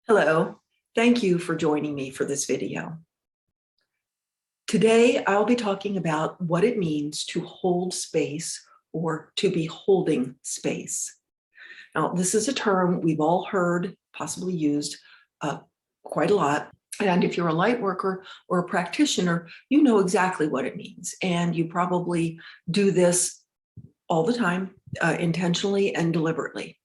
Hello, thank you for joining me for this video. Today, I'll be talking about what it means to hold space or to be holding space. Now, this is a term we've all heard, possibly used quite a lot. And if you're a light worker or a practitioner, you know exactly what it means. And you probably do this all the time, intentionally and deliberately.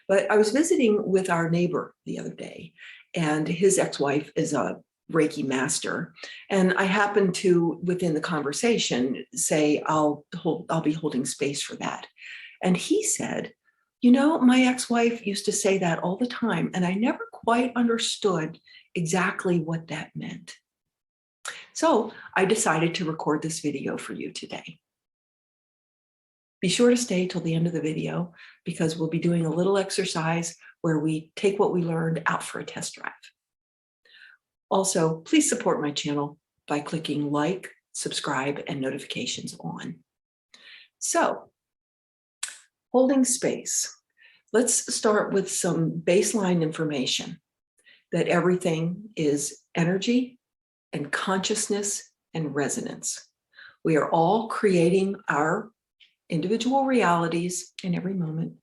But I was visiting with our neighbor the other day, and his ex-wife is a Reiki master. And I happened to, within the conversation, say, I'll be holding space for that. And he said, you know, my ex-wife used to say that all the time, and I never quite understood exactly what that meant. So I decided to record this video for you today. Be sure to stay till the end of the video because we'll be doing a little exercise where we take what we learned out for a test drive. Also, please support my channel by clicking like, subscribe, and notifications on. So, holding space. Let's start with some baseline information that everything is energy and consciousness and resonance. We are all creating our individual realities in every moment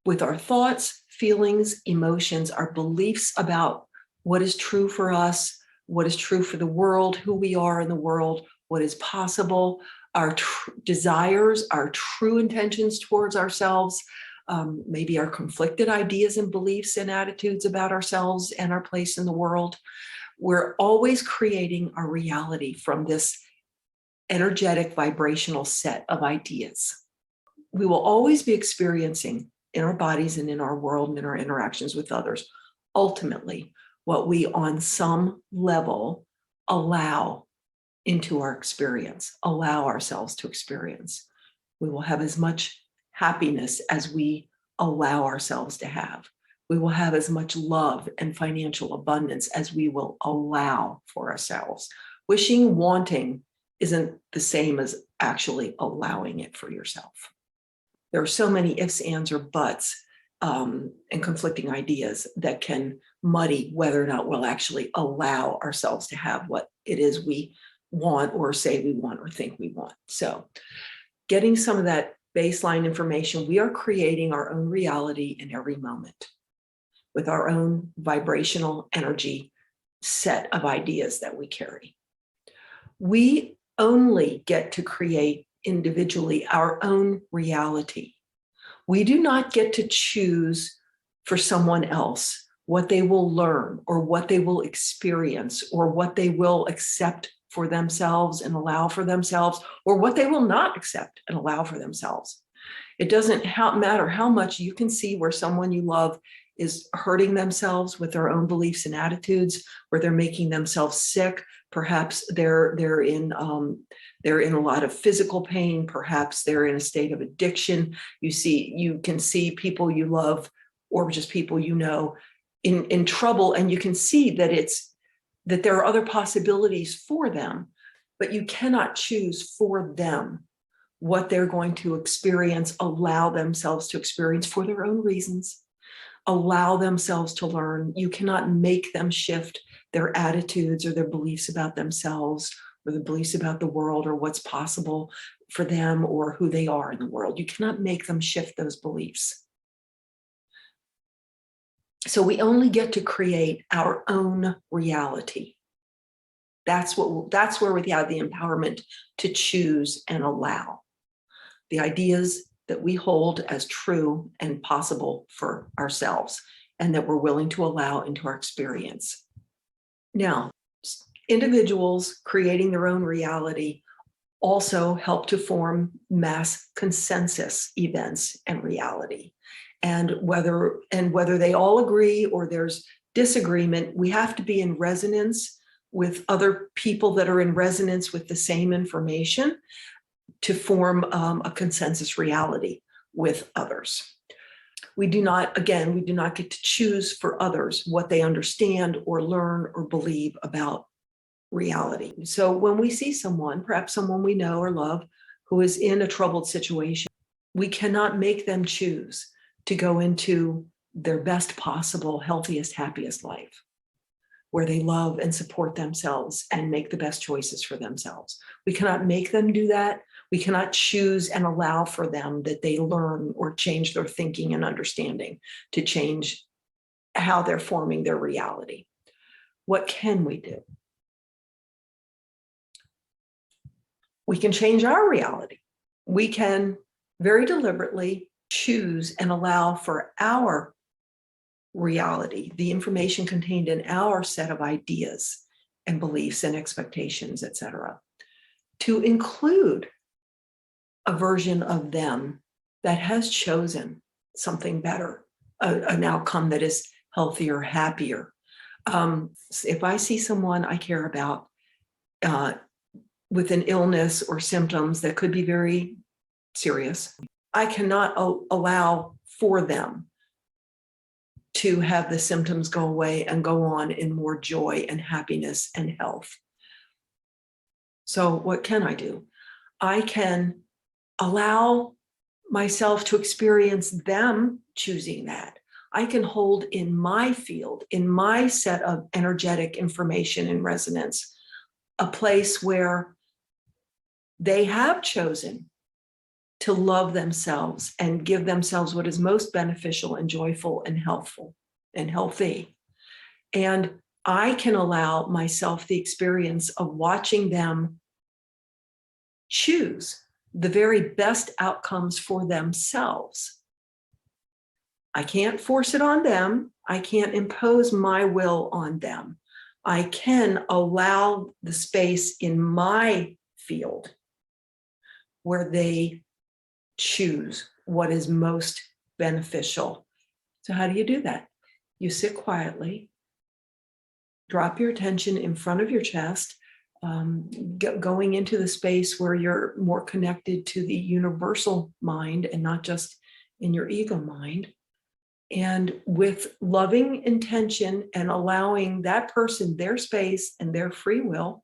with our thoughts, feelings, emotions, our beliefs about what is true for us, what is true for the world, who we are in the world, what is possible, our desires, our true intentions towards ourselves, maybe our conflicted ideas and beliefs and attitudes about ourselves and our place in the world. We're always creating our reality from this energetic vibrational set of ideas. We will always be experiencing in our bodies and in our world and in our interactions with others, ultimately, what we on some level allow into our experience, allow ourselves to experience. We will have as much happiness as we allow ourselves to have. We will have as much love and financial abundance as we will allow for ourselves. Wishing, wanting, isn't the same as actually allowing it for yourself. There are so many ifs, ands, or buts and conflicting ideas that can muddy whether or not we'll actually allow ourselves to have what it is we want or say we want or think we want. So getting some of that baseline information, we are creating our own reality in every moment with our own vibrational energy set of ideas that we carry. We only get to create individually our own reality. We do not get to choose for someone else what they will learn or what they will experience or what they will accept for themselves and allow for themselves or what they will not accept and allow for themselves. It doesn't matter how much you can see where someone you love is hurting themselves with their own beliefs and attitudes, where they're making themselves sick. Perhaps they're in a lot of physical pain. Perhaps they're in a state of addiction. You can see people you love or just people you know in trouble, and you can see that there are other possibilities for them, but you cannot choose for them what they're going to experience, allow themselves to experience for their own reasons. Allow themselves to learn. You cannot make them shift their attitudes or their beliefs about themselves or the beliefs about the world or what's possible for them or who they are in the world. You cannot make them shift those beliefs. So we only get to create our own reality. That's where we have the empowerment to choose and allow the ideas that we hold as true and possible for ourselves and that we're willing to allow into our experience. Now, individuals creating their own reality also help to form mass consensus events and reality. And whether they all agree or there's disagreement, we have to be in resonance with other people that are in resonance with the same information to form a consensus reality with others. We do not get to choose for others what they understand or learn or believe about reality. So when we see someone, perhaps someone we know or love, who is in a troubled situation, we cannot make them choose to go into their best possible, healthiest, happiest life, where they love and support themselves and make the best choices for themselves. We cannot make them do that. We cannot choose and allow for them that they learn or change their thinking and understanding to change how they're forming their reality. What can we do? We can change our reality. We can very deliberately choose and allow for our reality, the information contained in our set of ideas and beliefs and expectations, etc., to include a version of them that has chosen something better, an outcome that is healthier, happier. If I see someone I care about with an illness or symptoms that could be very serious, I cannot allow for them to have the symptoms go away and go on in more joy and happiness and health. So what can I do? I can allow myself to experience them choosing that. I can hold in my field, in my set of energetic information and resonance, a place where they have chosen to love themselves and give themselves what is most beneficial and joyful and helpful and healthy. And I can allow myself the experience of watching them choose the very best outcomes for themselves. I can't force it on them. I can't impose my will on them. I can allow the space in my field where they choose what is most beneficial. So how do you do that? You sit quietly, drop your attention in front of your chest, going into the space where you're more connected to the universal mind and not just in your ego mind. And with loving intention and allowing that person their space and their free will,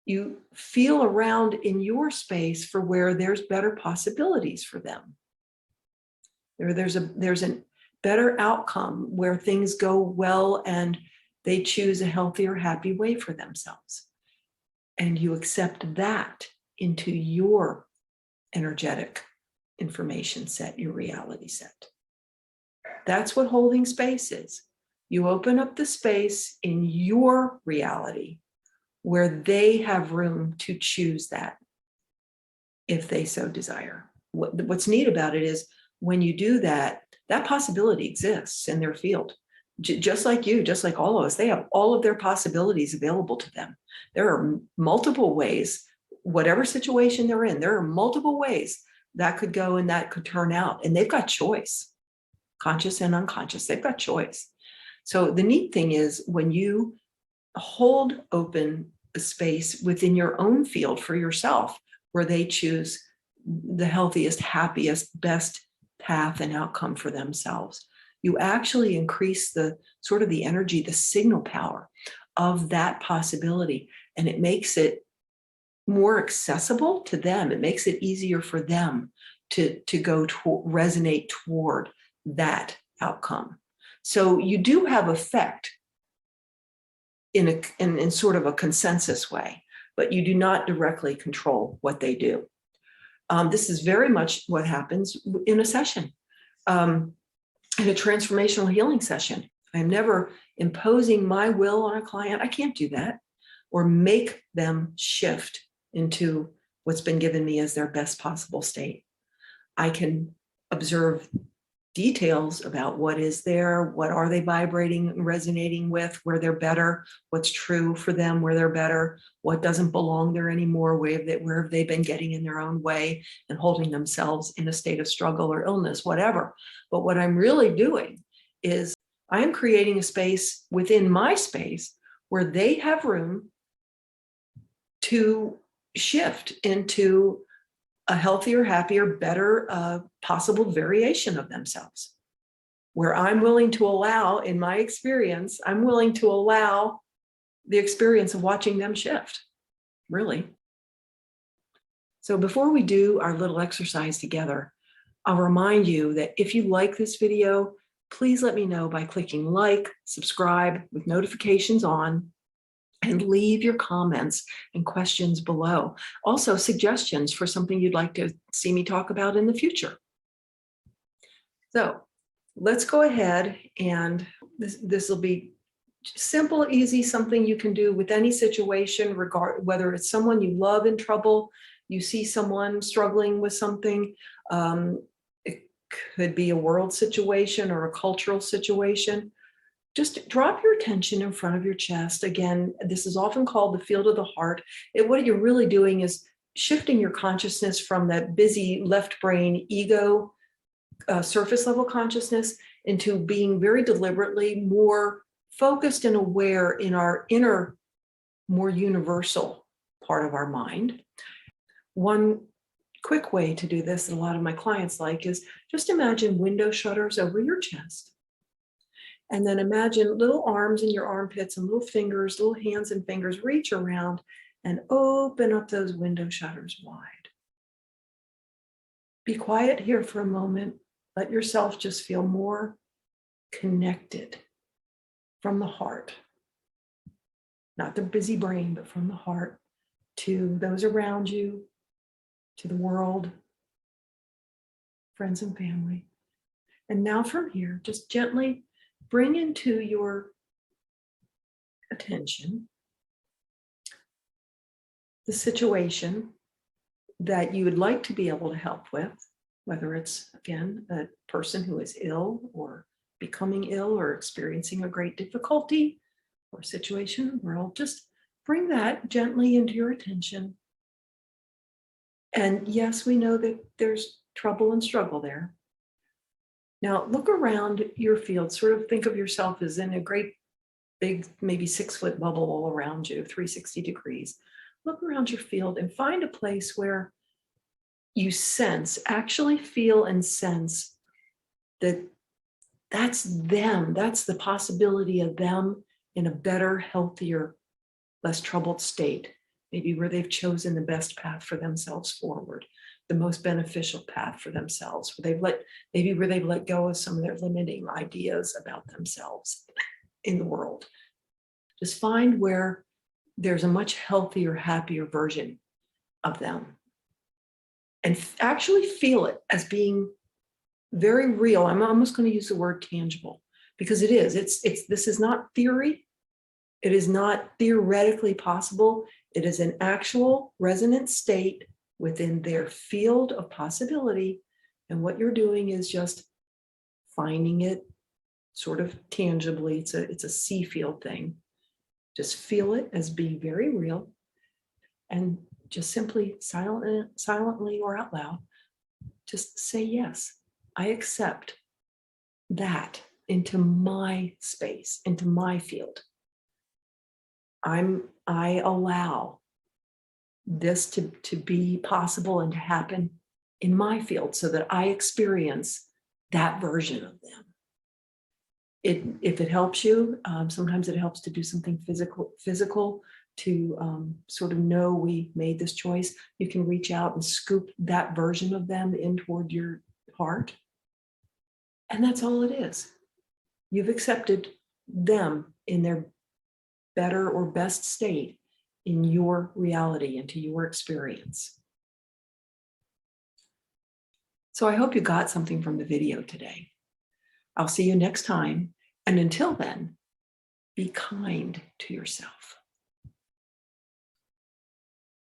you feel around in your space for where there's better possibilities for them. There's a better outcome where things go well and they choose a healthier, happy way for themselves. And you accept that into your energetic information set, your reality set. That's what holding space is. You open up the space in your reality where they have room to choose that if they so desire. What's neat about it is when you do that, that possibility exists in their field. Just like you, just like all of us, they have all of their possibilities available to them. There are multiple ways, whatever situation they're in, there are multiple ways that could go and that could turn out. And they've got choice, conscious and unconscious, they've got choice. So the neat thing is when you hold open a space within your own field for yourself, where they choose the healthiest, happiest, best path and outcome for themselves, you actually increase the sort of the energy, the signal power of that possibility. And it makes it more accessible to them. It makes it easier for them to go to resonate toward that outcome. So you do have effect in sort of a consensus way, but you do not directly control what they do. This is very much what happens in a session, in a transformational healing session. I'm never imposing my will on a client. I can't do that, or make them shift into what's been given me as their best possible state. I can observe details about what is there, what are they vibrating and resonating with, where they're better, what's true for them, where they're better, what doesn't belong there anymore, where have they been getting in their own way and holding themselves in a state of struggle or illness, whatever. But what I'm really doing is I am creating a space within my space where they have room to shift into a healthier, happier, better possible variation of themselves, where I'm willing to allow, in my experience, I'm willing to allow the experience of watching them shift, really. So before we do our little exercise together, I'll remind you that if you like this video, please let me know by clicking like, subscribe with notifications on, and leave your comments and questions below. Also, suggestions for something you'd like to see me talk about in the future. So let's go ahead, and this will be simple, easy, something you can do with any situation, whether it's someone you love in trouble, you see someone struggling with something. It could be a world situation or a cultural situation. Just drop your attention in front of your chest. Again, this is often called the field of the heart. What you're really doing is shifting your consciousness from that busy left brain ego surface level consciousness into being very deliberately more focused and aware in our inner, more universal part of our mind. One quick way to do this that a lot of my clients like is just imagine window shutters over your chest. And then imagine little arms in your armpits and little fingers, little hands and fingers reach around and open up those window shutters wide. Be quiet here for a moment. Let yourself just feel more connected from the heart. Not the busy brain, but from the heart to those around you, to the world, friends and family. And now from here, just gently bring into your attention the situation that you would like to be able to help with, whether it's, again, a person who is ill or becoming ill or experiencing a great difficulty or situation in the world. Just bring that gently into your attention. And yes, we know that there's trouble and struggle there. Now look around your field, sort of think of yourself as in a great big, maybe 6-foot bubble all around you, 360 degrees. Look around your field and find a place where you sense, actually feel and sense that that's them, that's the possibility of them in a better, healthier, less troubled state, maybe where they've chosen the best path for themselves forward, the most beneficial path for themselves, where they've let go of some of their limiting ideas about themselves in the world. Just find where there's a much healthier, happier version of them. And actually feel it as being very real. I'm almost going to use the word tangible, because it is. This is not theory. It is not theoretically possible. It is an actual resonant state within their field of possibility. And what you're doing is just finding it sort of tangibly. It's a sea field thing. Just feel it as being very real, and just simply silently or out loud, just say, yes, I accept that into my space, into my field. I allow this to be possible and to happen in my field so that I experience that version of them. If it helps you, sometimes it helps to do something physical to sort of know we made this choice. You can reach out and scoop that version of them in toward your heart. And that's all it is. You've accepted them in their better or best state in your reality, into your experience. So I hope you got something from the video today. I'll see you next time. And until then, be kind to yourself.